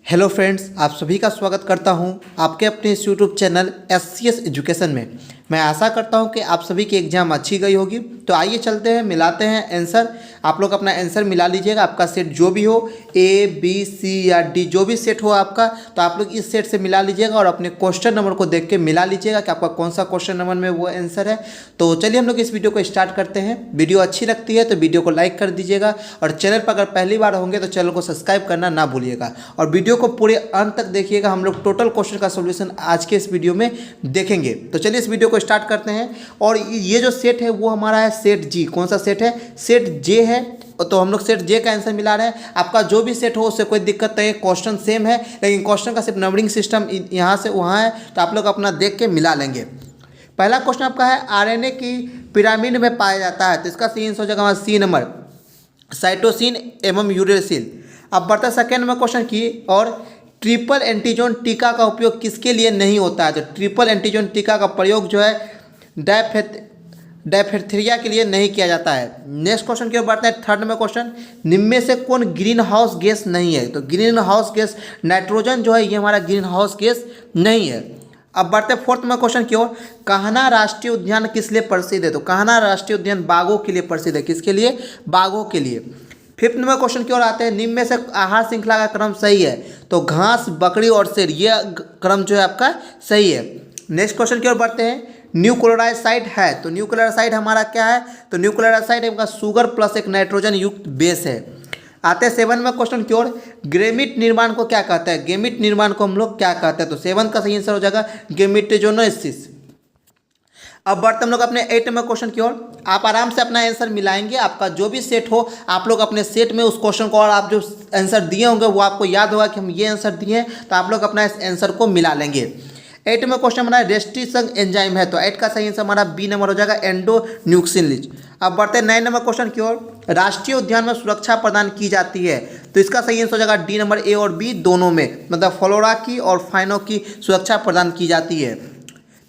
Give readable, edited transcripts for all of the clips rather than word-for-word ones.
Hello friends, आप सभी का स्वागत करता हूं आपके अपने इस यूट्यूब चैनल SCS एजुकेशन में। मैं आशा करता हूं कि आप सभी की एग्ज़ाम अच्छी गई होगी। तो आइए चलते हैं, मिलाते हैं आंसर। आप लोग अपना आंसर मिला लीजिएगा। आपका सेट जो भी हो, A B C या D, जो भी सेट हो आपका, तो आप लोग इस सेट से मिला लीजिएगा और अपने क्वेश्चन नंबर को देख के मिला लीजिएगा कि आपका कौन सा क्वेश्चन नंबर में वो आंसर है। तो चलिए हम लोग इस वीडियो को स्टार्ट करते हैं। वीडियो अच्छी लगती है तो वीडियो को लाइक कर दीजिएगा और चैनल पर अगर पहली बार होंगे तो चैनल को सब्सक्राइब करना ना भूलिएगा और वीडियो को पूरे अंत तक देखिएगा। हम लोग टोटल क्वेश्चन का सॉल्यूशन आज के इस वीडियो में देखेंगे। तो चलिए इस वीडियो को स्टार्ट करते हैं। और ये जो सेट है वो हमारा है सेट जी। कौन सा सेट है? सेट जे है। तो हम लोग सेट जे का आंसर मिला रहे हैं। आपका जो भी सेट हो उससे कोई दिक्कत नहीं है, क्वेश्चन सेम है, लेकिन क्वेश्चन का सिर्फ नंबरिंग सिस्टम यहाँ से वहाँ है, तो आप लोग अपना देख के मिला लेंगे। पहला क्वेश्चन आपका है आरएनए की पिरामिड में पाया जाता है, तो इसका सही आंसर हो जाएगा हमारा सी नंबर, साइटोसिन एवं यूरेसिल। अब बढ़ता है सेकेंड में क्वेश्चन की। और ट्रिपल एंटीजन टीका का उपयोग किसके लिए नहीं होता है? तो ट्रिपल एंटीजन टीका का प्रयोग जो है डायफेथेरिया के लिए नहीं किया जाता है। नेक्स्ट क्वेश्चन की ओर बढ़ते हैं। थर्ड में क्वेश्चन, निम्न में से कौन ग्रीन हाउस गैस नहीं है? तो ग्रीन हाउस गैस नाइट्रोजन जो है ये हमारा ग्रीन हाउस गैस नहीं है। अब बढ़ते हैं फोर्थ में क्वेश्चन की ओर। कान्हा राष्ट्रीय उद्यान किस लिए प्रसिद्ध है? तो कान्हा राष्ट्रीय उद्यान बाघों के लिए प्रसिद्ध है। किसके लिए? बाघों के लिए। फिफ्थ में क्वेश्चन की ओर आते हैं। निम्न में से आहार श्रृंखला का क्रम सही है? तो घास, बकरी और शेर, ये क्रम जो है आपका सही है। नेक्स्ट क्वेश्चन की ओर बढ़ते हैं। न्यूक्लोराइड है, तो न्यूक्लोराइड हमारा क्या है? तो न्यूक्लोराइड आपका शुगर प्लस एक नाइट्रोजन युक्त बेस है। आते हैं सेवन में क्वेश्चन की ओर। गेमिट निर्माण को क्या कहते हैं? गेमिट निर्माण को हम लोग क्या कहते हैं? तो सेवन का सही आंसर हो जाएगा गेमिटोजेनेसिस। अब बढ़ते हम लोग अपने 8 में क्वेश्चन की ओर। आप आराम से अपना आंसर मिलाएंगे। आपका जो भी सेट हो आप लोग अपने सेट में उस क्वेश्चन को, और आप जो आंसर दिए होंगे वो आपको याद होगा कि हम ये आंसर दिए हैं, तो आप लोग अपना इस आंसर को मिला लेंगे। 8 में क्वेश्चन हमारा रेस्टिसंग एंजाइम है, तो 8 का सही आंसर हमारा बी नंबर हो जाएगा, एंडोन्यूक्सिनलिज। अब बढ़ते हैं 9 नंबर क्वेश्चन की ओर। राष्ट्रीय उद्यान में सुरक्षा प्रदान की जाती है, तो इसका सही आंसर हो जाएगा डी नंबर, ए और बी दोनों में, मतलब फ्लोरा की और फाइनो की सुरक्षा प्रदान की जाती है।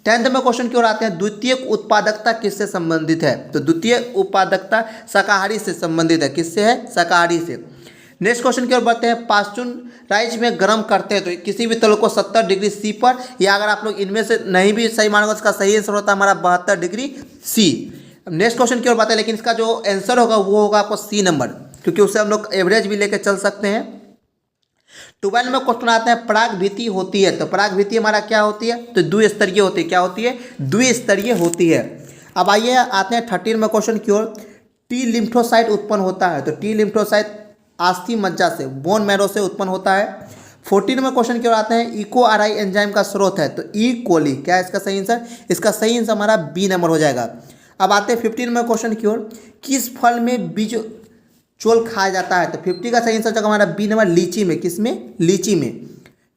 10th में क्वेश्चन की ओर आते हैं। द्वितीयक उत्पादकता किससे संबंधित है? तो द्वितीय उत्पादकता शाकाहारी से संबंधित है। किससे है? शाकाहारी से। नेक्स्ट क्वेश्चन की ओर बढ़ते हैं। पास्चुराइज में गर्म करते हैं, तो किसी भी तल को 70 डिग्री सी पर, या अगर आप लोग इनमें से नहीं भी सही मानोगे इसका सही आंसर होता है हमारा 72 डिग्री सी। नेक्स्ट क्वेश्चन की ओर बात है, लेकिन इसका जो आंसर होगा वो होगा आपको सी नंबर, क्योंकि उससे हम लोग एवरेज भी लेकर चल सकते हैं। 12 में क्वेश्चन आते हैं। परागभिति होती है, तो परागभिति हमारा क्या होती है? तो द्विस्तरीय होती है। क्या होती है? द्विस्तरीय होती है। अब आइए आते हैं 13 में क्वेश्चन की ओर। टी लिम्फोसाइट उत्पन्न होता है, तो टी लिम्फोसाइट अस्थि मज्जा से, बोन मैरो से उत्पन्न होता है। 14 में क्वेश्चन की ओर आते हैं। इकोआरआई एंजाइम का स्रोत है, तो ई कोली। क्या है इसका सही आंसर? इसका सही आंसर हमारा बी नंबर हो जाएगा। अब आते हैं 15 में क्वेश्चन की ओर। किस फल में बीज चोल खाया जाता है? तो 50 का सही आंसर जाएगा हमारा बी नंबर, लीची में। किस में? लीची में।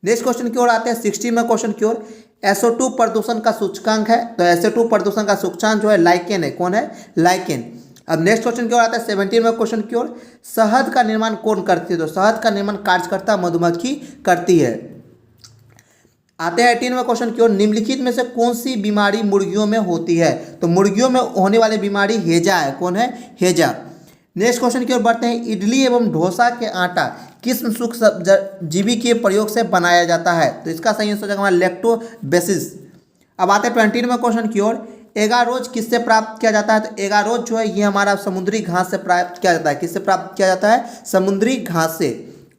नेक्स्ट क्वेश्चन की ओर आते हैं 16 में क्वेश्चन की ओर। SO2 प्रदूषण का सूचकांक है, तो SO2 प्रदूषण का सूचकांक जो है लाइकेन है। कौन है? लाइकेन। अब नेक्स्ट क्वेश्चन की ओर आता है 17 में क्वेश्चन की ओर। शहद का निर्माण कौन करती है? तो शहद का निर्माण कार्यकर्ता मधुमक्खी करती है। आते हैं 18 में क्वेश्चन की ओर। निम्नलिखित में से कौन सी बीमारी मुर्गियों में होती है? तो मुर्गियों में होने वाली बीमारी हेजा है। कौन है? हेजा। नेक्स्ट क्वेश्चन की ओर बढ़ते हैं। इडली एवं डोसा के आटा किस सूक्ष्म जीवी के प्रयोग से बनाया जाता है? तो इसका सही आंसर हो जाएगा हमारा लैक्टोबैसिलस। अब आते हैं 20 में क्वेश्चन की ओर। एगारोज किससे प्राप्त किया जाता है? तो एगारोज जो है ये हमारा समुद्री घास से प्राप्त किया जाता है। किससे प्राप्त किया जाता है? समुद्री घास से।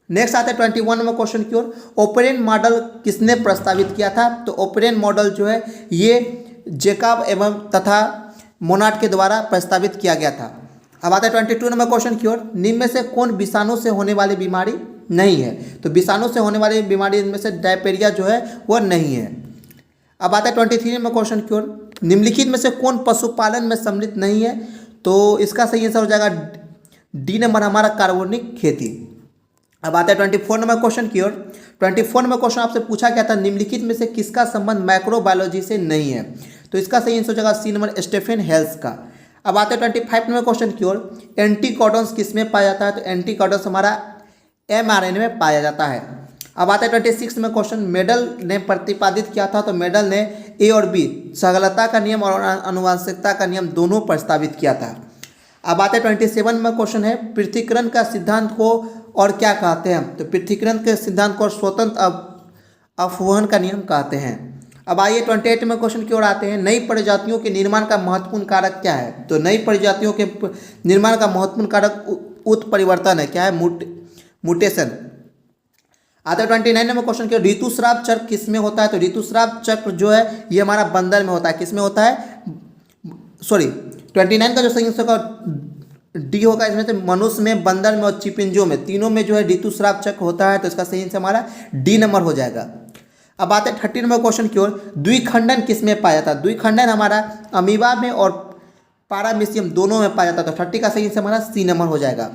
नेक्स्ट आते हैं 21 में क्वेश्चन की ओर। ओपेरन मॉडल किसने प्रस्तावित किया था? तो ओपेरन मॉडल जो है ये जेकब एवं तथा मोनाट के द्वारा प्रस्तावित किया गया था। अब आते हैं 22 नंबर क्वेश्चन की ओर। निम्न में से कौन विषाणु से होने वाली बीमारी नहीं है? तो विषाणु से होने वाली बीमारी इनमें से डायपेरिया जो है वह नहीं है। अब आता है 23 में क्वेश्चन की ओर। निम्नलिखित में से कौन पशुपालन में सम्मिलित नहीं है? तो इसका सही आंसर हो जाएगा डी नंबर हमारा, कार्बनिक खेती। अब आता है 24 नंबर क्वेश्चन की ओर। 24 नंबर क्वेश्चन आपसे पूछा गया था निम्नलिखित में से किसका संबंध माइक्रोबायोलॉजी से नहीं है? तो इसका सही आंसर हो जाएगा सी नंबर, स्टेफन हेल्स का। अब आते हैं 25 नंबर क्वेश्चन की ओर। एंटीकोडॉन्स किस में पाया जाता है? तो एंटीकोडॉन्स हमारा mRNA में पाया जाता है। अब आते हैं 26 में क्वेश्चन। मेडल ने प्रतिपादित किया था, तो मेडल ने ए और बी, सहगलता का नियम और आनुवंशिकता का नियम दोनों प्रस्तावित किया था। अब आते हैं 27 में क्वेश्चन है। पृथक्करण का सिद्धांत को और क्या कहते हैं? तो पृथ्वीकरण के सिद्धांत को और स्वतंत्र अपवहन का नियम कहते हैं। अब आइए 28 में क्वेश्चन की ओर आते हैं। नई प्रजातियों के निर्माण का महत्वपूर्ण कारक क्या है? तो नई प्रजातियों के निर्माण का महत्वपूर्ण कारक उत्परिवर्तन है। क्या है? म्यूटेशन। आता है 29 में क्वेश्चन की ऋतुस्राव चक्र किसमें होता है? तो ऋतुस्राव चक्र जो है ये हमारा बंदर में होता है। किसमें होता है? सॉरी 29 का जो सही आंसर का डी होगा इसमें से मनुष्य में, बंदर में और चिपिंजों में, तीनों में जो है ऋतुस्राव चक्र होता है। तो इसका सही आंसर हमारा डी नंबर हो जाएगा। अब आते हैं 30 नंबर क्वेश्चन की ओर। द्विखंडन किसमें पाया जाता है? द्विखंडन हमारा अमीबा में और पारामीशियम दोनों में पाया जाता है। तो 30 का सही आंसर हमारा सी नंबर हो जाएगा।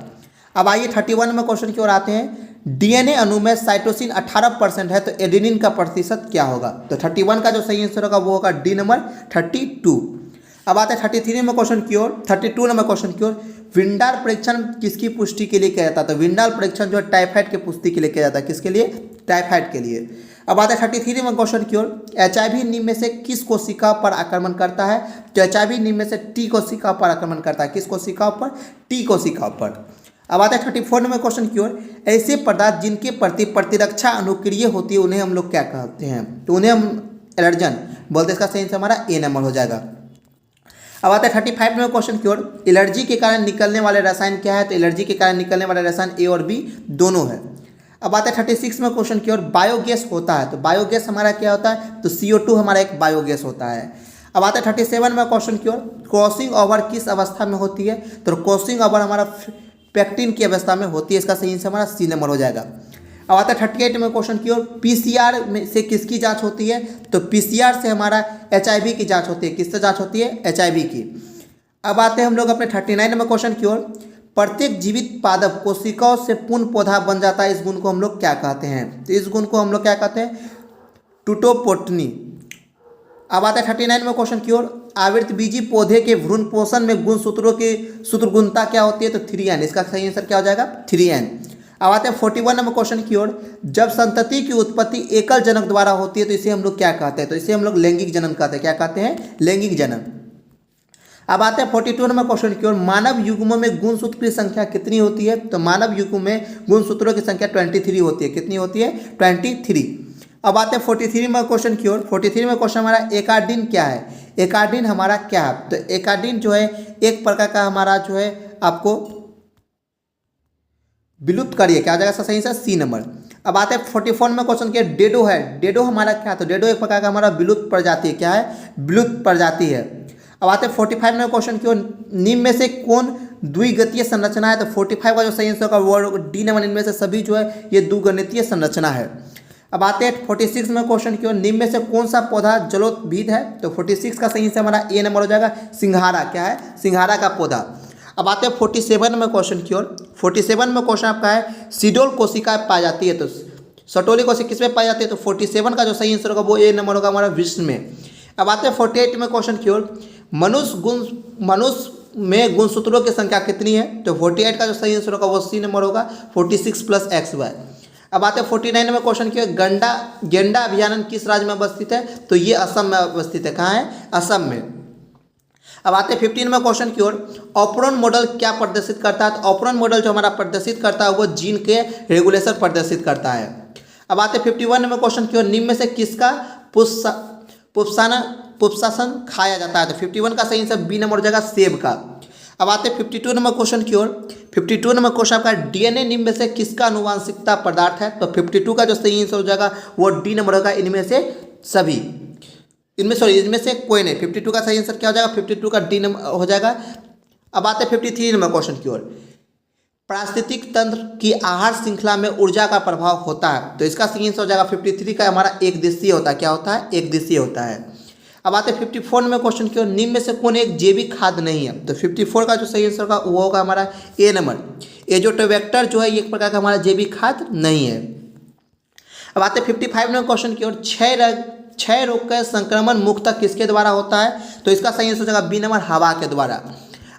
अब आइए 31 नंबर क्वेश्चन की ओर आते हैं। डीएनए अणु में साइटोसिन 18% है तो एडेनिन का प्रतिशत क्या होगा? तो 31 का जो सही आंसर होगा वो होगा डी नंबर 32। अब आते हैं 33 नंबर क्वेश्चन की ओर। 32 नंबर क्वेश्चन की ओर। विंडाल परीक्षण किसकी पुष्टि के लिए किया जाता है? तो विंडाल परीक्षण जो है टाइफाइड की पुष्टि के लिए किया जाता है। किसके लिए? टाइफाइड के लिए। अब आते हैं 33 नंबर क्वेश्चन की ओर। एचआईवी निम्न में से किस कोशिका पर आक्रमण करता है? तो एचआईवी निम्न में से टी कोशिका पर आक्रमण करता है। किस कोशिका पर? टी कोशिका पर। अब आता है 34 नंबर क्वेश्चन की ओर। ऐसे पदार्थ जिनके प्रति प्रतिरक्षा अनुक्रिय होती है उन्हें हम लोग क्या कहते हैं? तो उन्हें हम एलर्जन बोलते हैं। इसका सही आंसर हमारा ए नंबर हो जाएगा। अब आता है 35 नंबर क्वेश्चन की ओर। एलर्जी के कारण निकलने वाले रसायन क्या है? तो एलर्जी के कारण निकलने वाले रसायन ए और बी दोनों है। अब आता है 36 में क्वेश्चन की ओर। बायोगैस होता है तो बायोगैस हमारा क्या होता है? तो CO2 हमारा एक बायोगैस होता है। अब आता है 37 में क्वेश्चन की ओर। क्रॉसिंग ओवर किस अवस्था में होती है? तो क्रॉसिंग ओवर हमारा पेक्टिन की अवस्था में होती है। इसका सही आंसर हमारा सी नंबर हो जाएगा। अब आता है 38 में क्वेश्चन की ओर। पीसीआर में से किसकी जांच होती है? तो पीसीआर से हमारा एचआईवी की जांच होती है। किससे जांच होती है? एचआईवी की। अब आते हैं हम लोग अपने 39 में क्वेश्चन की ओर। प्रत्येक जीवित पादप कोशिकाओं से पूर्ण पौधा बन जाता है। इस गुण को हम लोग क्या कहते हैं? तो इस गुण को हम लोग क्या कहते हैं? टूटोपोटनी। अब आता है 39 में क्वेश्चन की ओर। आवृतबीजी पौधे के भ्रूण पोषण में गुणसूत्रों की सूत्रगुणता क्या होती है? तो 3n। इसका सही आंसर क्या हो जाएगा? 3n। अब आते हैं 41 नंबर क्वेश्चन की ओर। जब संतति की उत्पत्ति एकल जनक द्वारा होती है तो इसे हम लोग क्या कहते हैं? तो इसे हम लोग लैंगिक जनन कहते हैं। क्या कहते हैं? लैंगिक जनन। अब आते हैं 42 नंबर क्वेश्चन की ओर। मानव युग्मों में गुणसूत्र की संख्या कितनी होती है? तो मानव युग्म में गुणसूत्रों की संख्या 23 होती है। कितनी होती है? 23। अब आते हैं 43 में क्वेश्चन की ओर। 43 में क्वेश्चन हमारा एकार्डिन क्या है? एकार्डिन हमारा क्या है? तो एकार्डिन जो है एक प्रकार का हमारा जो है आपको विलुप्त करिए। क्या हो जाएगा? सही आंसर सी नंबर। अब आते हैं 44 में क्वेश्चन के। डेडो है। डेडो हमारा क्या है? तो डेडो एक प्रकार का हमारा विलुप्त प्रजाति है। क्या है? विलुप्त प्रजाति है। अब आते हैं 45 में क्वेश्चन की ओर। निम्न में से कौन द्विगतीय संरचना है? तो 45 का जो सही आंसर होगा वो डी नंबर। इनमें से सभी जो है ये द्विगणितीय संरचना है। अब आते हैं 46 में क्वेश्चन की ओर। निम्न में से कौन सा पौधा जलोद्भिद है? तो 46 का सही आंसर हमारा ए नंबर हो जाएगा। सिंघाड़ा। क्या है? सिंघाड़ा का पौधा। अब आते हैं 47 में क्वेश्चन की ओर। 47 में क्वेश्चन आपका है सिडोल कोशिका पाई जाती है। तो सटोली कोशिका किसमें पाई जाती है? तो 47 का जो सही आंसर होगा वो ए नंबर होगा हमारा विष्णु में। अब आते हैं 48 में क्वेश्चन की ओर। मनुष्य में गुणसूत्रों की संख्या कितनी है? तो 48 का जो सही आंसर होगा वो सी नंबर होगा 46 + XY। अब आते हैं 49 में क्वेश्चन की ओर। गेंडा अभयारण्य किस राज्य में अवस्थित है? तो ये असम में अवस्थित है। कहाँ है? असम में। अब आते हैं 15 में क्वेश्चन की ओर। ऑपरॉन मॉडल क्या प्रदर्शित करता है? तो ऑपरॉन मॉडल जो हमारा प्रदर्शित करता है वो जीन के रेगुलेशन प्रदर्शित करता है। अब आते हैं 51 में क्वेश्चन की ओर। निम्न में से किसका पुष्पासन खाया जाता है? तो 51 का सही आंसर बी नंबर हो जाएगा सेब का। अब आते हैं 52 नंबर क्वेश्चन की ओर। 52 नंबर क्वेश्चन आपका डीएनए निम्न में से किसका आनुवांशिकता पदार्थ है? तो 52 का जो सही आंसर हो जाएगा वो डी नंबर होगा। इनमें से सभी इनमें से कोई नहीं। 52 का सही आंसर क्या हो जाएगा? 52 का डी नंबर हो जाएगा। अब आते हैं 53 नंबर क्वेश्चन की ओर। पारिस्थितिक तंत्र की आहार श्रृंखला में ऊर्जा का प्रभाव होता है। तो इसका सही आंसर हो जाएगा 53 का हमारा एक दिशीय होता है। क्या होता है? एक दिशीय होता है। अब आते हैं 54 में क्वेश्चन की ओर। निम्न में से कौन एक जैविक खाद्य नहीं है? तो 54 का जो सही आंसर होगा वो होगा हमारा ए नंबर। एजोटोबैक्टर जो है एक प्रकार का हमारा जैविक खाद्य नहीं है। अब आते हैं 55 में क्वेश्चन की ओर। क्षय रोग का संक्रमण मुख्यतः किसके द्वारा होता है? तो इसका सही आंसर हो जाएगा बी नंबर हवा के द्वारा।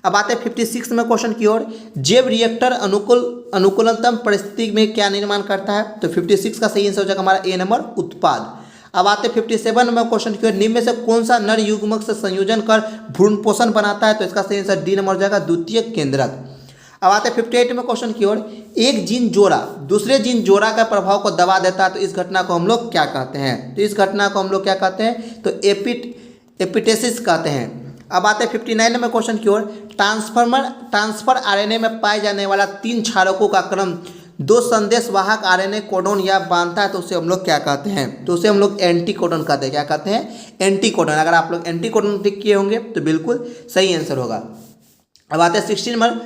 अब आते हैं 56 में क्वेश्चन की ओर। जैव रिएक्टर अनुकूलतम परिस्थिति में क्या निर्माण करता है? तो 56 का सही आंसर हो जाएगा हमारा ए नंबर उत्पाद। अब आते हैं 57 में क्वेश्चन की ओर। निम्न में से कौन सा नर युग्मक से संयोजन कर भ्रूण पोषण बनाता है? तो इसका सही आंसर डी नंबर हो जाएगा द्वितीयक केंद्रक। अब आते हैं 58 में क्वेश्चन की ओर। एक जीन जोड़ा दूसरे जीन जोड़ा का प्रभाव को दबा देता है तो इस घटना को हम लोग क्या कहते हैं? तो इस घटना को हम लोग क्या कहते हैं? तो एपिटेसिस कहते हैं। अब आते हैं 59 में क्वेश्चन की ओर। ट्रांसफर आरएनए में पाए जाने वाला 3 क्षारकों का क्रम 2 संदेश वाहक आरएनए कोडन या बांधता है तो उसे हम लोग क्या कहते हैं? तो उसे हम लोग एंटी कोडन कहते हैं। क्या कहते हैं? Anti codon. अगर आप लोग एंटी कोडन टिक किए होंगे तो बिल्कुल सही आंसर होगा। अब आते हैं 16 नंबर।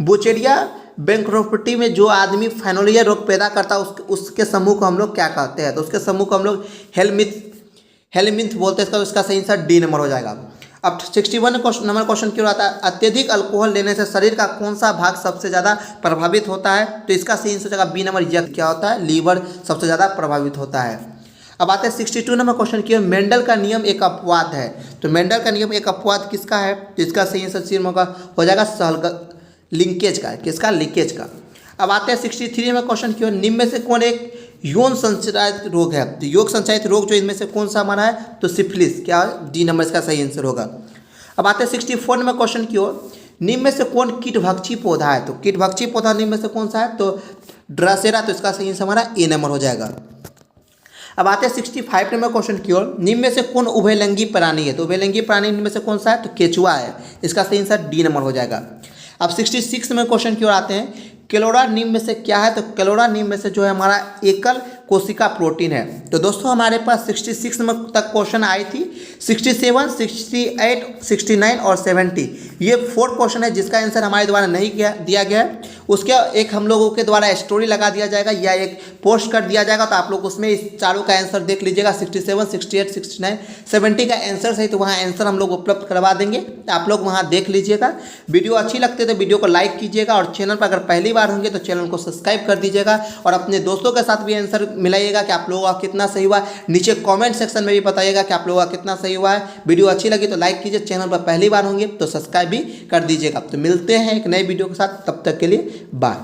बुचेरिया बैंक्रोप्टी में जो आदमी फेनोलिया रोग पैदा करता है उसके समूह को हम लोग क्या कहते हैं? तो उसके समूह को हम लोग हेलमिंथ बोलते हैं। इसका सही आंसर डी नंबर हो जाएगा। अब 61 नंबर क्वेश्चन क्यों आता है? अत्यधिक अल्कोहल लेने से शरीर का कौन सा भाग सबसे ज़्यादा प्रभावित होता है? तो इसका सही आंसर हो जाएगा बी नंबर। यह क्या होता है? लीवर सबसे ज़्यादा प्रभावित होता है। अब आते हैं 62 नंबर क्वेश्चन की ओर। मेंडल का नियम एक अपवाद है। तो मेंडल का नियम एक अपवाद किसका है? तो इसका सही आंसर सी नंबर हो जाएगा लिंकेज का। किसका? लिंकेज का। अब आते हैं 63 में क्वेश्चन की ओर। निम्न में से कौन एक यौन संचारित रोग है? तो योग संचारित रोग जो इनमें से कौन सा हमारा है? तो सिफिलिस। क्या? डी नंबर इसका सही आंसर होगा। अब आते हैं 64 नंबर क्वेश्चन की ओर। निम्न में से कौन कीटभक्षी पौधा है? तो कीटभक्षी पौधा निम्न में से कौन सा है? तो ड्रासेरा। तो इसका सही आंसर हमारा ए नंबर हो जाएगा। अब आते हैं 65 नंबर क्वेश्चन की ओर। निम्न में से कौन उभयलिंगी प्राणी है? तो उभयलिंगी प्राणी निम्न में से कौन सा है? तो केचुआ है। इसका सही आंसर डी नंबर हो जाएगा। अब 66 में क्वेश्चन की ओर आते हैं। क्लोरा निम्न में से क्या है? तो क्लोरा निम्न में से जो है हमारा एकल कोशिका प्रोटीन है। तो दोस्तों हमारे पास 66 में तक क्वेश्चन आई थी। 67, 68, 69 और 70 ये 4 क्वेश्चन है जिसका आंसर हमारे द्वारा नहीं दिया गया है। उसके एक हम लोगों के द्वारा स्टोरी लगा दिया जाएगा या एक पोस्ट कर दिया जाएगा। तो आप लोग उसमें इस चारों का आंसर देख लीजिएगा। 67, 68, 69, 70 का आंसर सही तो वहाँ आंसर हम लोग उपलब्ध करवा देंगे। आप लोग वहाँ देख लीजिएगा। वीडियो अच्छी लगती है तो वीडियो को लाइक कीजिएगा और चैनल पर अगर पहली बार होंगे तो चैनल को सब्सक्राइब कर दीजिएगा और अपने दोस्तों के साथ भी आंसर मिलाइएगा कि आप लोगों का कितना सही हुआ है। नीचे कमेंट सेक्शन में भी बताइएगा कि आप लोगों का कितना सही हुआ है। वीडियो अच्छी लगी तो लाइक कीजिए। चैनल पर पहली बार होंगे तो सब्सक्राइब भी कर दीजिएगा। तो मिलते हैं एक नए वीडियो के साथ। तब तक के लिए बाय।